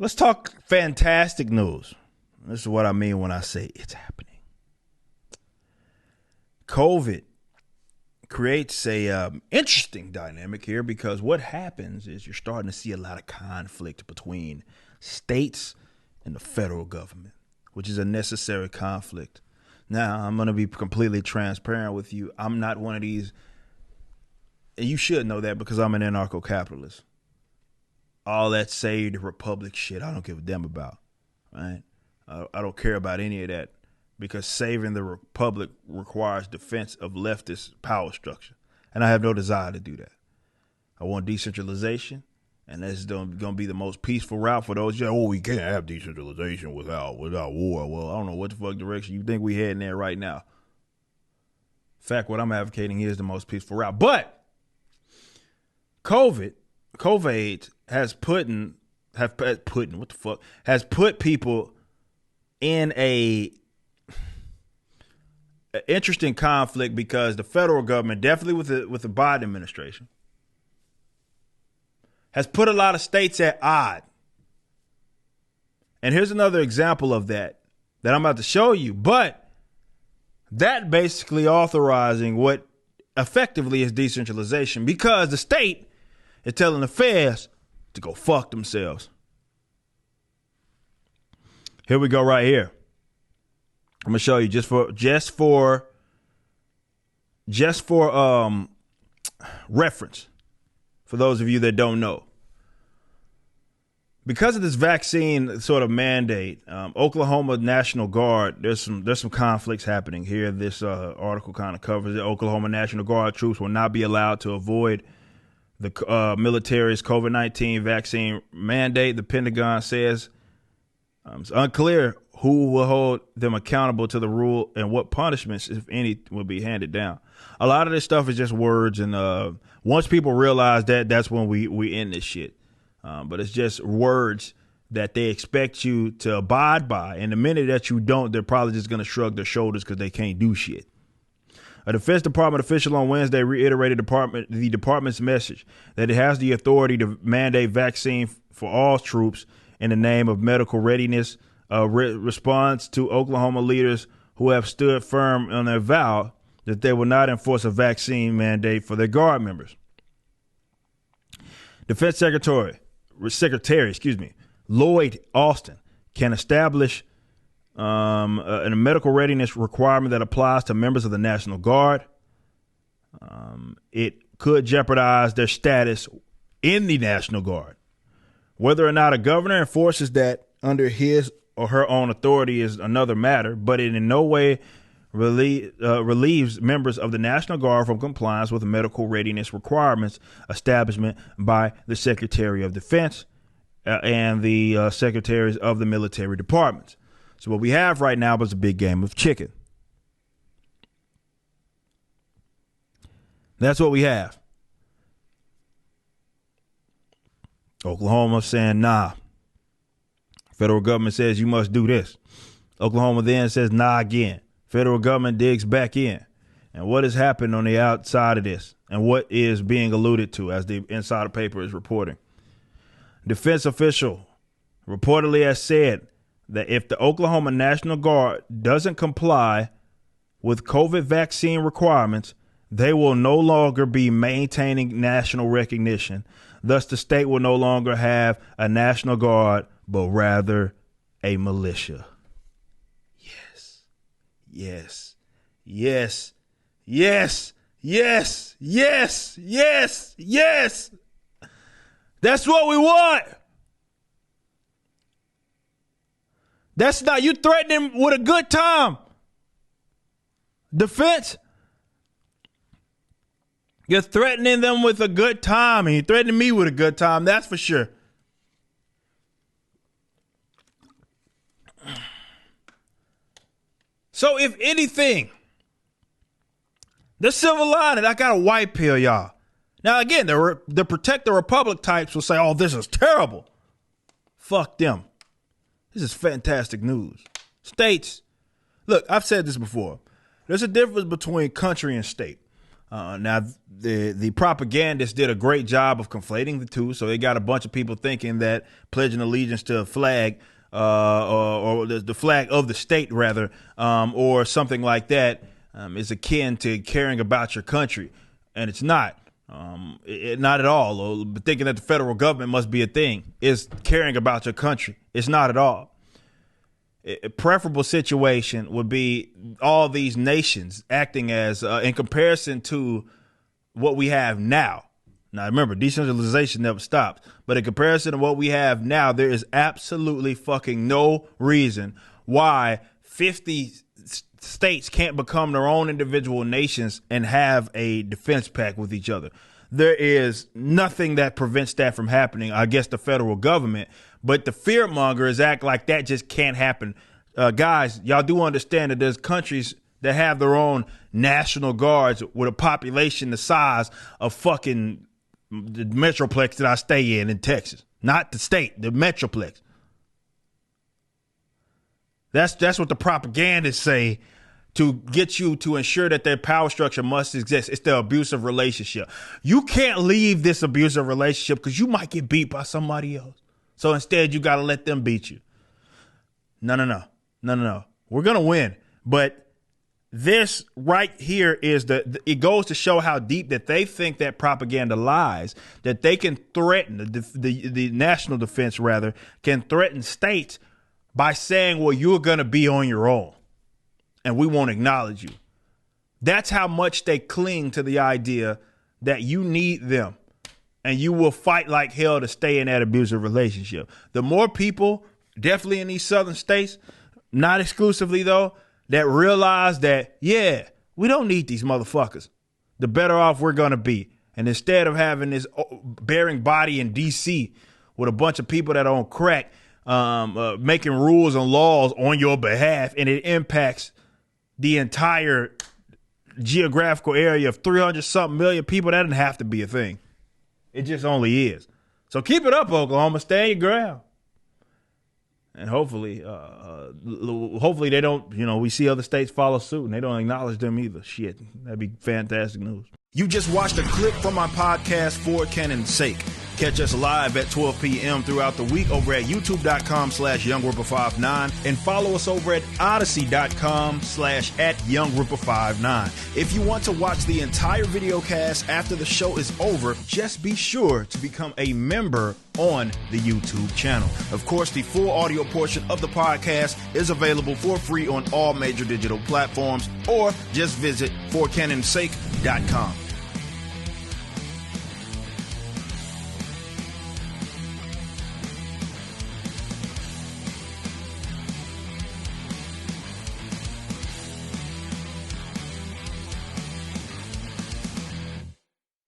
Let's talk fantastic news. This is what I mean when I say it's happening. COVID creates a interesting dynamic here because what happens is you're starting to see a lot of conflict between states and the federal government, which is a necessary conflict. Now, I'm going to be completely transparent with you. I'm not one of these, and you should know that because I'm an anarcho-capitalist. All that saved republic shit, I don't give a damn about, right? I don't care about any of that because saving the republic requires defense of leftist power structure, and I have no desire to do that. I want decentralization, and that's going to be the most peaceful route for those. We can't have decentralization without war. Well, I don't know what the fuck direction you think we heading there right now. In fact, what I'm advocating is the most peaceful route. But COVID has put people in a interesting conflict because the federal government, definitely with the Biden administration, has put a lot of states at odds. And here's another example of that I'm about to show you. But that basically authorizing what effectively is decentralization because the state is telling the feds to go fuck themselves. Here we go right here. I'm gonna show you just for reference for those of you that don't know. Because of this vaccine sort of mandate, Oklahoma National Guard, there's some conflicts happening here. This article kind of covers it. Oklahoma National Guard troops will not be allowed to avoid the military's COVID-19 vaccine mandate. The Pentagon says it's unclear who will hold them accountable to the rule and what punishments, if any, will be handed down. A lot of this stuff is just words, and once people realize that, that's when we end this shit. But it's just words that they expect you to abide by, and the minute that you don't, they're probably just going to shrug their shoulders because they can't do shit. A Defense Department official on Wednesday reiterated the department's message that it has the authority to mandate vaccine for all troops in the name of medical readiness, response to Oklahoma leaders who have stood firm on their vow that they will not enforce a vaccine mandate for their Guard members. Defense Secretary, Lloyd Austin can establish a medical readiness requirement that applies to members of the National Guard. It could jeopardize their status in the National Guard. Whether or not a governor enforces that under his or her own authority is another matter, but it in no way relieves members of the National Guard from compliance with medical readiness requirements establishment by the Secretary of Defense and the secretaries of the military departments. So what we have right now is a big game of chicken. That's what we have. Oklahoma saying, nah. Federal government says you must do this. Oklahoma then says, nah, again. Federal government digs back in. And what has happened on the outside of this and what is being alluded to as the insider paper is reporting. Defense official reportedly has said that if the Oklahoma National Guard doesn't comply with COVID vaccine requirements, they will no longer be maintaining national recognition. Thus, the state will no longer have a National Guard, but rather a militia. Yes, yes, yes, yes, yes, yes, yes, yes. That's what we want. That's not you threatening with a good time. Defense. You're threatening them with a good time, and you're threatening me with a good time, that's for sure. So if anything, the silver lining, I got a white pill, y'all. Now, again, the Protect the Republic types will say, oh, this is terrible. Fuck them. This is fantastic news. States, look, I've said this before. There's a difference between country and state. Now, the propagandists did a great job of conflating the two, so they got a bunch of people thinking that pledging allegiance to a flag or the flag of the state, rather, or something like that is akin to caring about your country, and it's not. Not at all. But thinking that the federal government must be a thing is caring about your country. It's not at all. A preferable situation would be all these nations acting as, in comparison to what we have now. Now, remember, decentralization never stops. But in comparison to what we have now, there is absolutely fucking no reason why 50 states can't become their own individual nations and have a defense pact with each other. There is nothing that prevents that from happening, I guess, the federal government. But the fear mongers act like that just can't happen. Guys, y'all do understand that there's countries that have their own national guards with a population the size of fucking the metroplex that I stay in Texas. Not the state, the metroplex. That's what the propagandists say to get you to ensure that their power structure must exist. It's the abusive relationship. You can't leave this abusive relationship because you might get beat by somebody else. So instead, you got to let them beat you. No. We're going to win. But this right here is it goes to show how deep that they think that propaganda lies, that they can threaten the national defense, rather, can threaten states by saying, well, you're going to be on your own and we won't acknowledge you. That's how much they cling to the idea that you need them and you will fight like hell to stay in that abusive relationship. The more people, definitely in these southern states, not exclusively though, that realize that, yeah, we don't need these motherfuckers, the better off we're going to be. And instead of having this bearing body in D.C. with a bunch of people that are on crack, making rules and laws on your behalf, and it impacts the entire geographical area of 300 something million people, that doesn't have to be a thing. It just only is. So keep it up, Oklahoma. Stay your ground. And hopefully they don't, we see other states follow suit and they don't acknowledge them either. Shit, that'd be fantastic news. You just watched a clip from my podcast, For Cannon's Sake. Catch us live at 12 p.m. throughout the week over at youtube.com/YoungRipper59 and follow us over at odyssey.com/@YoungRipper59. If you want to watch the entire video cast after the show is over, just be sure to become a member on the YouTube channel. Of course, the full audio portion of the podcast is available for free on all major digital platforms, or just visit forcannonsake.com.